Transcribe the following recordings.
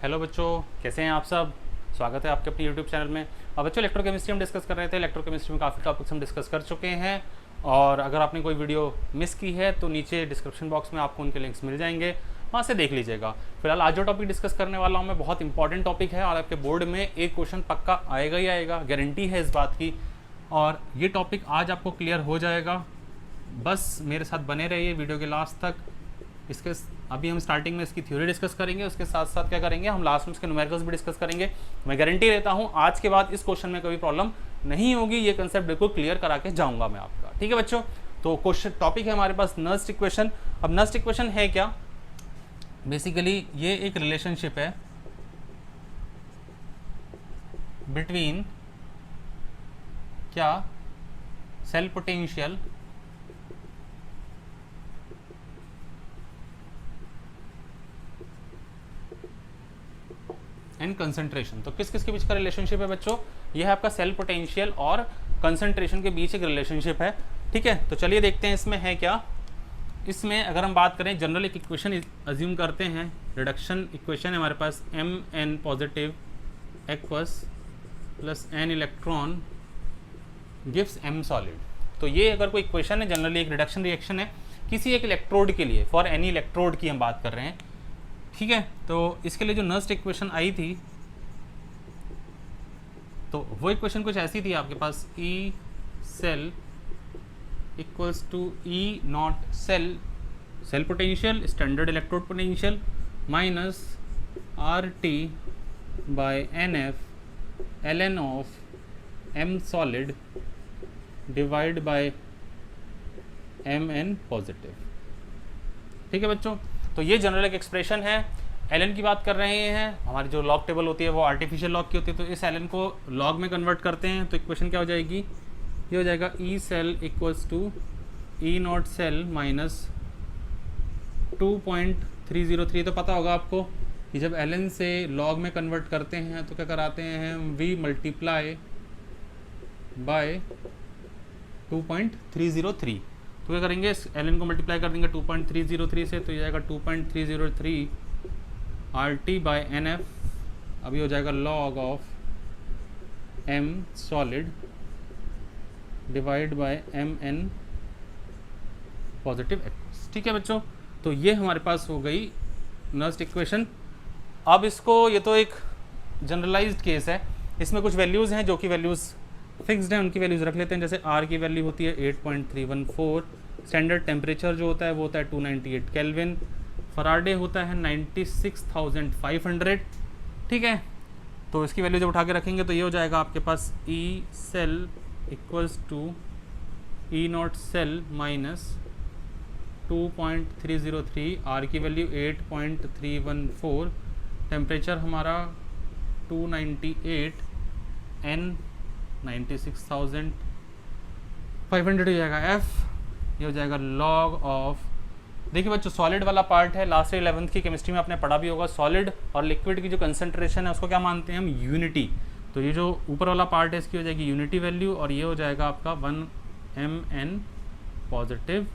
Hello बच्चों, कैसे हैं आप सब। स्वागत है आपके अपने यूट्यूब चैनल में। अब बच्चों इलेक्ट्रोकेमिस्ट्री हम डिस्कस कर रहे थे। इलेक्ट्रोकेमिस्ट्री में काफ़ी टॉपिक्स हम डिस्कस कर चुके हैं और अगर आपने कोई वीडियो मिस की है तो नीचे डिस्क्रिप्शन बॉक्स में आपको उनके लिंक्स मिल जाएंगे, वहाँ से देख लीजिएगा। फिलहाल आज जो टॉपिक डिस्कस करने वाला हूँ मैं बहुत इंपॉर्टेंट टॉपिक है और आपके बोर्ड में एक क्वेश्चन पक्का आएगा ही आएगा, गारंटी है इस बात की। और ये टॉपिक आज आपको क्लियर हो जाएगा, बस मेरे साथ बने रहिए वीडियो के लास्ट तक। इसके अभी हम स्टार्टिंग में इसकी थ्योरी डिस्कस करेंगे, उसके साथ साथ क्या करेंगे हम लास्ट में इसके न्यूमेरिकल्स भी डिस्कस करेंगे। मैं गारंटी देता हूँ आज के बाद इस क्वेश्चन में कभी प्रॉब्लम नहीं होगी, ये कंसेप्ट बिल्कुल क्लियर करा के जाऊंगा मैं आपका। ठीक है बच्चों, तो क्वेश्चन टॉपिक है हमारे पास नस्ट इक्वेशन। अब नस्ट इक्वेशन है क्या, बेसिकली ये एक रिलेशनशिप है बिटवीन क्या सेल पोटेंशियल एंड कंसंट्रेशन। तो किस किस के बीच का रिलेशनशिप है बच्चों, ये है आपका सेल पोटेंशियल और कंसंट्रेशन के बीच एक रिलेशनशिप है। ठीक है, तो चलिए देखते हैं इसमें है क्या। इसमें अगर हम बात करें जनरल एक इक्वेशन अज्यूम करते हैं, रिडक्शन इक्वेशन है हमारे पास M N positive aqueous plus n electron gives M solid. तो ये अगर कोई इक्वेशन है, जनरली एक रिडक्शन रिएक्शन है किसी एक इलेक्ट्रोड के लिए, फॉर एनी इलेक्ट्रोड की हम बात कर रहे हैं। ठीक है, तो इसके लिए जो नस्ट इक्वेशन आई थी तो वो इक्वेशन कुछ ऐसी थी आपके पास, E cell equals to E not cell cell potential standard electrode potential minus R T by n F l n of M solid divide by M N positive. ठीक है बच्चों, तो ये जनरल एक एक्सप्रेशन है। एल की बात कर रहे हैं, हमारी जो लॉग टेबल होती है वो आर्टिफिशियल लॉग की होती है, तो इस एल को लॉग में कन्वर्ट करते हैं तो इक्वेशन क्या हो जाएगी, ये हो जाएगा E cell equals to E not cell minus 2.303। तो पता होगा आपको कि जब एल से लॉग में कन्वर्ट करते हैं तो क्या कराते हैं, वी मल्टीप्लाई बाय 2.303। तो क्या करेंगे, इस एल को मल्टीप्लाई कर देंगे 2.303 से, तो ये जाएगा 2.303 R T by N F. अभी हो जाएगा log of M solid divide by M N positive aqueous. ठीक है बच्चों, तो ये हमारे पास हो गई नस्ट इक्वेशन। अब इसको, ये तो एक जनरलाइज्ड केस है, इसमें कुछ वैल्यूज़ हैं जो कि वैल्यूज़ फिक्स्ड हैं, उनकी वैल्यूज़ रख लेते हैं। जैसे आर की वैल्यू होती है 8.314, स्टैंडर्ड टेम्परेचर जो होता है वो होता है 298 केल्विन, फराडे होता है 96,500। ठीक है, तो इसकी वैल्यू जब उठा के रखेंगे तो ये हो जाएगा आपके पास E cell equals to E not cell minus 2.303, R की वैल्यू 8.314, टेम्परेचर हमारा 298, एन 96,500 हो जाएगा, एफ ये हो जाएगा लॉग ऑफ। देखिए बच्चों, सॉलिड वाला पार्ट है, लास्ट 11th की केमिस्ट्री में आपने पढ़ा भी होगा, सॉलिड और लिक्विड की जो कंसंट्रेशन है उसको क्या मानते हैं हम, यूनिटी। तो ये जो ऊपर वाला पार्ट है इसकी हो जाएगी यूनिटी वैल्यू और ये हो जाएगा आपका 1 mn पॉजिटिव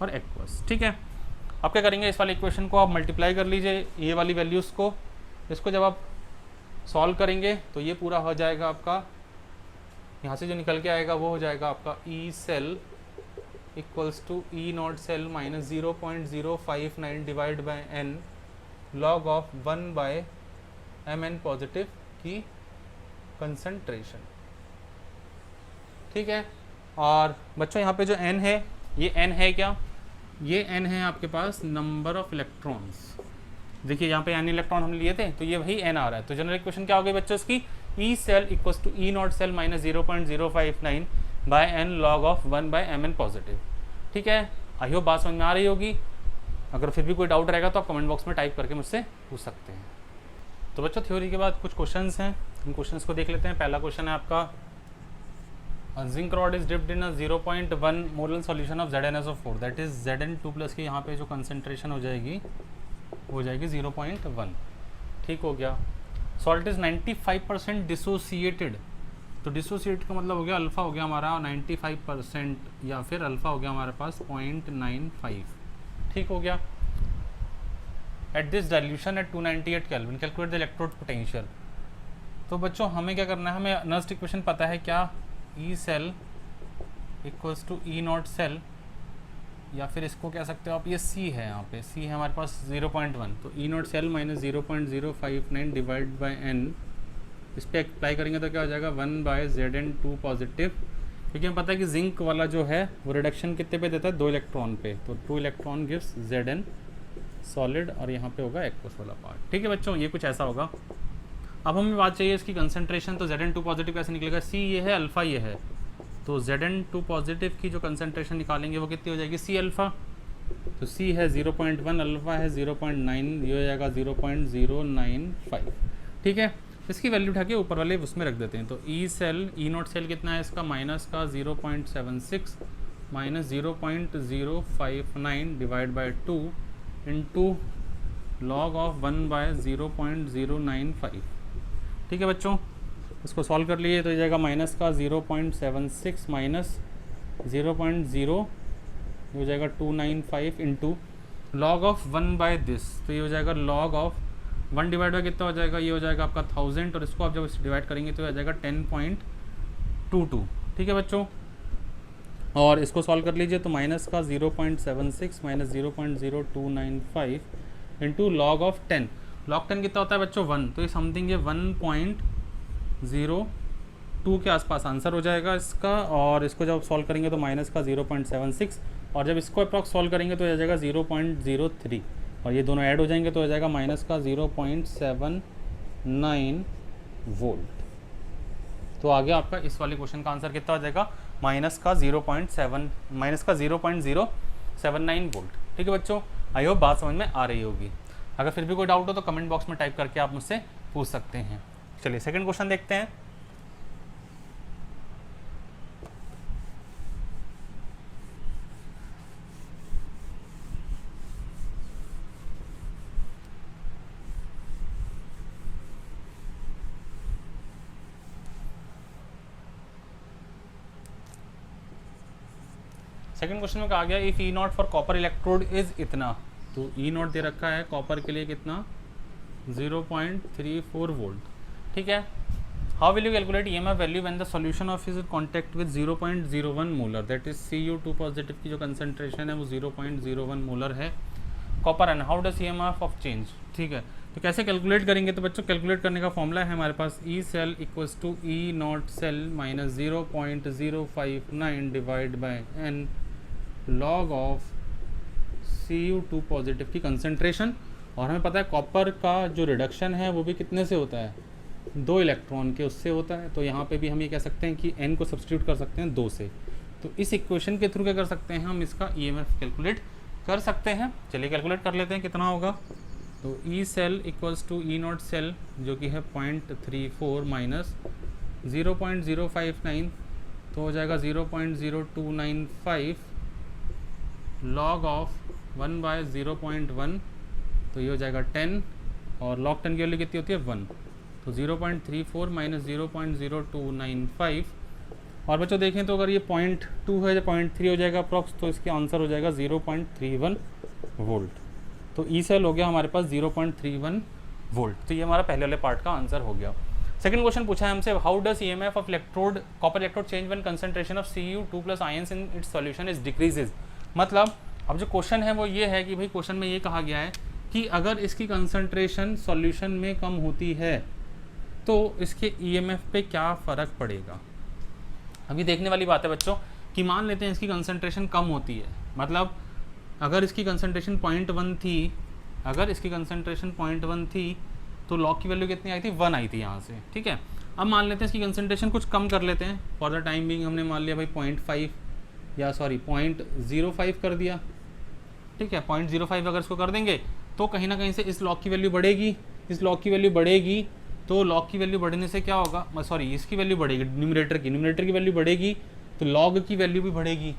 और एक्वस। ठीक है, अब क्या करेंगे, इस वाली इक्वेशन को आप मल्टीप्लाई कर लीजिए ये वाली वैल्यूज़ को, इसको जब आप सॉल्व करेंगे तो ये पूरा हो जाएगा आपका, यहाँ से जो निकल के आएगा वो हो जाएगा आपका E cell equals to E not cell minus 0.059 divide by N log of 1 by M N positive की कंसंट्रेशन। ठीक है, और बच्चों यहाँ पे जो एन है, ये एन है क्या, ये एन है आपके पास नंबर ऑफ इलेक्ट्रॉन्स। देखिए यहाँ पे एन इलेक्ट्रॉन हम लिए थे तो ये वही एन आ रहा है। तो जनरल इक्वेशन क्या हो गई बच्चों इसकी, E cell equals to E not cell minus 0.059 by N log of 1 by M N positive. ठीक है, आई होप बात समझ में आ रही होगी। अगर फिर भी कोई डाउट रहेगा तो आप कमेंट बॉक्स में टाइप करके मुझसे पूछ सकते हैं। तो बच्चों थ्योरी के बाद कुछ क्वेश्चंस हैं, इन क्वेश्चंस को देख लेते हैं। पहला क्वेश्चन है आपका, zinc rod is dipped in 0.1 molar solution of ZnSO4, that is Zn2 plus की यहाँ पे जो कंसंट्रेशन हो जाएगी वो हो जाएगी 0.1। ठीक हो गया। सॉल्ट इज 95% डिसोसिएटेड, तो डिसोसिएट का मतलब हो गया अल्फ़ा हो गया हमारा 95% या फिर अल्फ़ा हो गया हमारे पास 0.95। ठीक हो गया। At this dilution at 298 kelvin, calculate the electrode potential. तो बच्चों हमें क्या करना है, हमें नर्स्ट इक्वेशन पता है क्या, E cell equals to E not cell, या फिर इसको कह सकते हो आप, ये सी है, यहाँ पे सी है हमारे पास 0.1, तो E not cell minus 0.059 divide by n, इस पर अप्लाई करेंगे तो क्या हो जाएगा 1/Zn2 पॉजिटिव, क्योंकि हमें पता है कि जिंक वाला जो है वो रिडक्शन कितने पे देता है, 2 इलेक्ट्रॉन पे, तो 2 इलेक्ट्रॉन गिव्स Zn सॉलिड, और यहाँ पे होगा एक्वस वाला पार्ट। ठीक है बच्चों, ये कुछ ऐसा होगा। अब हमें बात चाहिए इसकी कंसंट्रेशन, तो Zn2 पॉजिटिव कैसे निकलेगा, सी ये है, अल्फा ये है, तो Zn2 पॉजिटिव की जो कंसंट्रेशन निकालेंगे वो कितनी हो जाएगी, सी अल्फ़ा, तो सी है 0.1, अल्फ़ा है 0.9, ये हो जाएगा 0.095। ठीक है, इसकी वैल्यू उठा के ऊपर वाले उसमें रख देते हैं। तो E cell, E not cell कितना है इसका, माइनस का 0.76 minus 0.059 divide by 2 into log of 1/0.095। ठीक है बच्चों, इसको सॉल्व कर लिए तो ये जाएगा माइनस का 0.76 माइनस 0.0 हो जाएगा 295 इंटू लॉग ऑफ 1/दिस, तो ये हो जाएगा लॉग ऑफ 1 डिवाइड बाई कितना हो जाएगा, ये हो जाएगा आपका 1000, और इसको आप जब डिवाइड करेंगे तो आ जाएगा 10.22। ठीक है बच्चों, और इसको सॉल्व कर लीजिए तो माइनस का 0.76 minus 0.0295 into log of 10, log 10 कितना होता है बच्चों 1, तो ये समथिंग ये 1.02 के आसपास आंसर हो जाएगा इसका, और इसको जब सॉल्व करेंगे तो माइनस का 0.76, और जब इसको अप्रॉक्स सॉल्व करेंगे तो आ जाएगा 0.03, और ये दोनों ऐड हो जाएंगे तो हो जाएगा माइनस का 0.79 वोल्ट। तो आगे आपका इस वाले क्वेश्चन का आंसर कितना हो जाएगा, माइनस का 0.79 वोल्ट। ठीक है बच्चों, आई होप बात समझ में आ रही होगी। अगर फिर भी कोई डाउट हो तो कमेंट बॉक्स में टाइप करके आप मुझसे पूछ सकते हैं। चलिए सेकंड क्वेश्चन देखते हैं। सेकंड क्वेश्चन में कहा गया if E not for copper electrode is इतना, तो ई नॉट दे रखा है कॉपर के लिए कितना 0.34 वोल्ट। ठीक है, how will you calculate EMF value when the solution of is contact with 0.01 molar, that is Cu2 positive की जो कंसंट्रेशन है वो 0.01 मोलर है copper, and how does EMF of change. ठीक है, तो कैसे कैलकुलेट करेंगे, तो बच्चों कैलकुलेट करने का फॉर्मूला है हमारे पास E cell equals to E not cell minus 0.059 divide by n log of Cu2 positive की कंसंट्रेशन, और हमें पता है कॉपर का जो रिडक्शन है वो भी कितने से होता है, 2 इलेक्ट्रॉन के उससे होता है, तो यहाँ पे भी हम ये कह सकते हैं कि n को सब्स्टिट्यूट कर सकते हैं 2 से, तो इस इक्वेशन के थ्रू क्या कर सकते हैं हम इसका ईएमएफ कैलकुलेट कर सकते हैं। चलिए कैलकुलेट कर लेते हैं कितना होगा। तो E cell equals to E not cell जो कि है 0.34 माइनस 0.059, तो हो जाएगा 0.0295 लॉग ऑफ 1/0.1, तो ये हो जाएगा 10, और लॉग 10 की वैल्यू कितनी होती है 1, तो 0.34 माइनस 0.0295, और बच्चों देखें तो अगर ये 0.2 है या 0.3 हो जाएगा अप्रॉक्स, तो इसके आंसर हो जाएगा 0.31 वोल्ट। तो ई सेल हो गया हमारे पास 0.31 वोल्ट, तो ये हमारा पहले वाले पार्ट का आंसर हो गया। सेकंड क्वेश्चन पूछा है हमसे how does EMF of electrode copper electrode change when concentration of Cu2 plus ions in its solution is decreases. मतलब अब जो क्वेश्चन है वो ये है कि भाई क्वेश्चन में ये कहा गया है कि अगर इसकी कंसंट्रेशन सॉल्यूशन में कम होती है तो इसके ईएमएफ पे क्या फ़र्क पड़ेगा। अभी देखने वाली बात है बच्चों कि मान लेते हैं इसकी कंसंट्रेशन कम होती है, मतलब अगर इसकी कंसंट्रेशन 0.1 थी, अगर इसकी कंसंट्रेशन 0.1 थी तो लॉग की वैल्यू कितनी आई थी 1 आई थी यहाँ से। ठीक है, अब मान लेते हैं इसकी कंसंट्रेशन कुछ कम कर लेते हैं, फॉर द टाइम बिंग हमने मान लिया भाई 0.05 कर दिया। ठीक है, 0.05 अगर इसको कर देंगे तो कहीं ना कहीं से इस लॉग की वैल्यू बढ़ेगी, इस लॉग की वैल्यू बढ़ेगी, तो लॉग की वैल्यू बढ़ने से क्या होगा, सॉरी इसकी वैल्यू बढ़ेगी, न्यूमरेटर की वैल्यू बढ़ेगी तो लॉग की वैल्यू भी बढ़ेगी,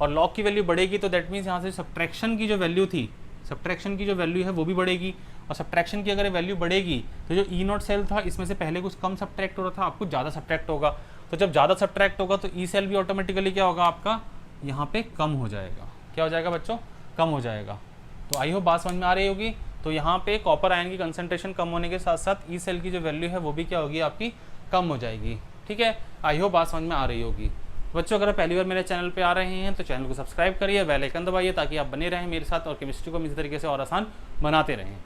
और लॉग की वैल्यू बढ़ेगी तो दैट मीन्स यहाँ से सब्ट्रैक्शन की जो वैल्यू थी, सब्ट्रैक्शन की जो वैल्यू है वो भी बढ़ेगी, और सब्ट्रैक्शन की अगर वैल्यू बढ़ेगी तो जो ई नॉट सेल था इसमें से पहले कुछ कम सब्ट्रैक्ट हो रहा था, अब कुछ ज़्यादा सब्ट्रैक्ट होगा, तो जब ज़्यादा सब्ट्रैक्ट होगा तो ई सेल भी ऑटोमेटिकली क्या होगा आपका यहाँ पे कम हो जाएगा। क्या हो जाएगा बच्चों, कम हो जाएगा। तो आई होप बात समझ में आ रही होगी। तो यहाँ पे कॉपर आयन की कंसंट्रेशन कम होने के साथ साथ ई सेल की जो वैल्यू है वो भी क्या होगी आपकी, कम हो जाएगी। ठीक है, आई होप बात समझ में आ रही होगी। बच्चों अगर पहली बार मेरे चैनल पे आ रहे हैं तो चैनल को सब्सक्राइब करिए, बेल आइकन दबाइए ताकि आप बने रहें मेरे साथ और केमिस्ट्री को हम इसी तरीके से और आसान बनाते रहें।